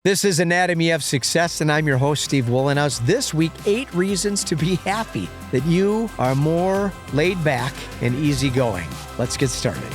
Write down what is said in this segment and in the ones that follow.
This is Anatomy of Success, and I'm your host, Steve Wohlenhaus. This week, 8 reasons to be happy that you are more laid back and easygoing. Let's get started.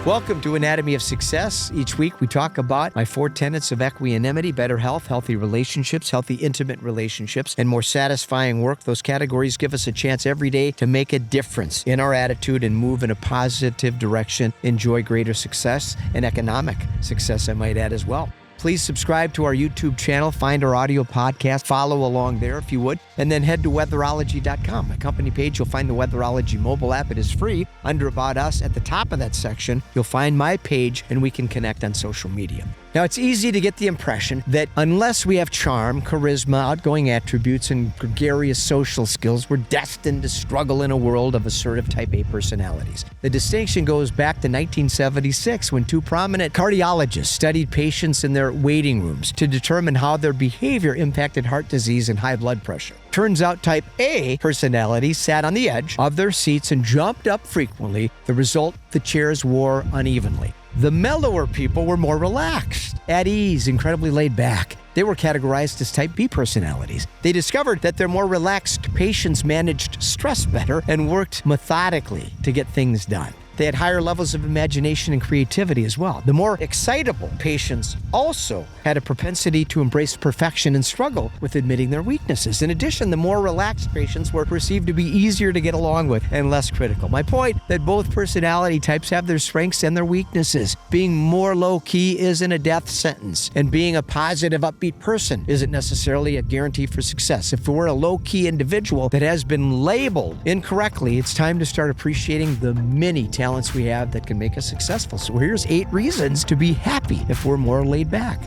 Welcome to Anatomy of Success. Each week we talk about my 4 tenets of equanimity: better health, healthy relationships, healthy intimate relationships, and more satisfying work. Those categories give us a chance every day to make a difference in our attitude and move in a positive direction, enjoy greater success and economic success, I might add as well. Please subscribe to our YouTube channel, find our audio podcast, follow along there if you would, and then head to weatherology.com. My company page, you'll find the Weatherology mobile app. It is free. Under About Us, at the top of that section, you'll find my page, and we can connect on social media. Now, it's easy to get the impression that unless we have charm, charisma, outgoing attributes, and gregarious social skills, we're destined to struggle in a world of assertive type A personalities. The distinction goes back to 1976 when 2 prominent cardiologists studied patients in their waiting rooms to determine how their behavior impacted heart disease and high blood pressure. Turns out type A personalities sat on the edge of their seats and jumped up frequently. The result, the chairs wore unevenly. The mellower people were more relaxed, at ease, incredibly laid back. They were categorized as type B personalities. They discovered that their more relaxed patients managed stress better and worked methodically to get things done. They had higher levels of imagination and creativity as well. The more excitable patients also had a propensity to embrace perfection and struggle with admitting their weaknesses. In addition, the more relaxed patients were perceived to be easier to get along with and less critical. My point that both personality types have their strengths and their weaknesses. Being more low-key isn't a death sentence, and being a positive, upbeat person isn't necessarily a guarantee for success. If we're a low-key individual that has been labeled incorrectly, it's time to start appreciating the many talents we have that can make us successful. So here's 8 reasons to be happy if we're more laid back.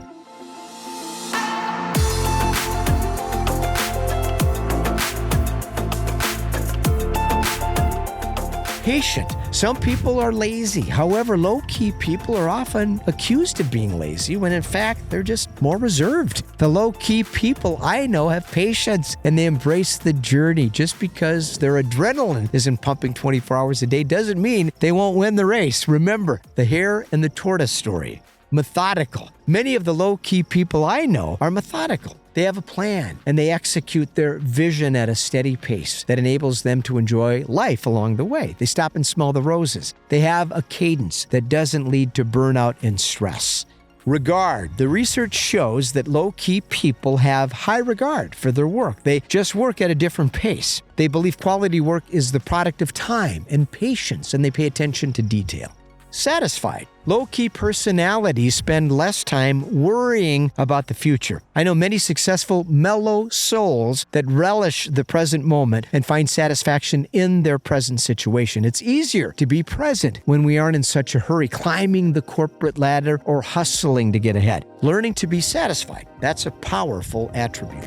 Patient. Some people are lazy. However, low-key people are often accused of being lazy when in fact they're just more reserved. The low-key people I know have patience and they embrace the journey. Just because their adrenaline isn't pumping 24 hours a day doesn't mean they won't win the race. Remember, the hare and the tortoise story. Methodical. Many of the low-key people I know are methodical. They have a plan, and they execute their vision at a steady pace that enables them to enjoy life along the way. They stop and smell the roses. They have a cadence that doesn't lead to burnout and stress. Regard. The research shows that low-key people have high regard for their work. They just work at a different pace. They believe quality work is the product of time and patience, and they pay attention to detail. Satisfied. Low-key personalities spend less time worrying about the future. I know many successful, mellow souls that relish the present moment and find satisfaction in their present situation. It's easier to be present when we aren't in such a hurry, climbing the corporate ladder or hustling to get ahead. Learning to be satisfied, that's a powerful attribute.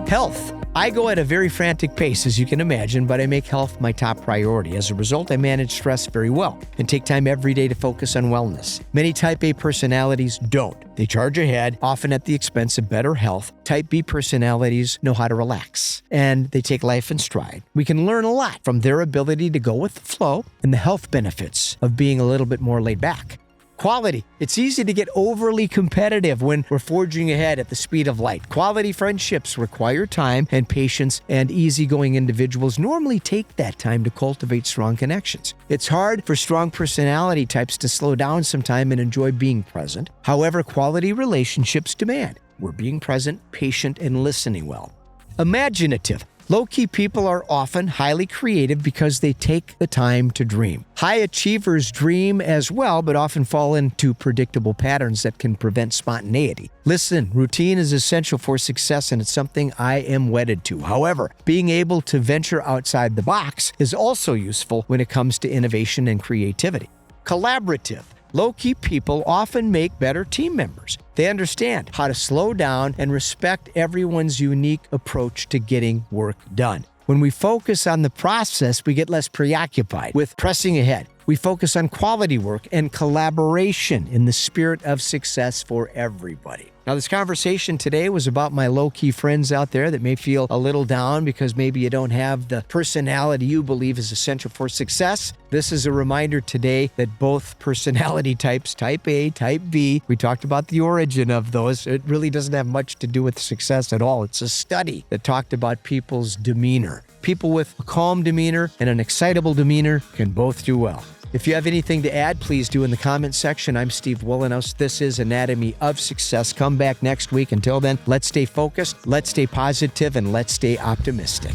Health. I go at a very frantic pace, as you can imagine, but I make health my top priority. As a result, I manage stress very well and take time every day to focus on wellness. Many type A personalities don't. They charge ahead, often at the expense of better health. Type B personalities know how to relax, and they take life in stride. We can learn a lot from their ability to go with the flow and the health benefits of being a little bit more laid back. Quality. It's easy to get overly competitive when we're forging ahead at the speed of light. Quality friendships require time and patience, and easygoing individuals normally take that time to cultivate strong connections. It's hard for strong personality types to slow down sometime and enjoy being present. However, quality relationships demand we're being present, patient, and listening well. Imaginative. Low-key people are often highly creative because they take the time to dream. High achievers dream as well, but often fall into predictable patterns that can prevent spontaneity. Listen, routine is essential for success, and it's something I am wedded to. However, being able to venture outside the box is also useful when it comes to innovation and creativity. Collaborative. Low-key people often make better team members. They understand how to slow down and respect everyone's unique approach to getting work done. When we focus on the process, we get less preoccupied with pressing ahead. We focus on quality work and collaboration in the spirit of success for everybody. Now, this conversation today was about my low-key friends out there that may feel a little down because maybe you don't have the personality you believe is essential for success. This is a reminder today that both personality types, type A, type B, we talked about the origin of those. It really doesn't have much to do with success at all. It's a study that talked about people's demeanor. People with a calm demeanor and an excitable demeanor can both do well. If you have anything to add, please do in the comment section. I'm Steve Wohlenhaus. This is Anatomy of Success. Come back next week. Until then, let's stay focused, let's stay positive, and let's stay optimistic.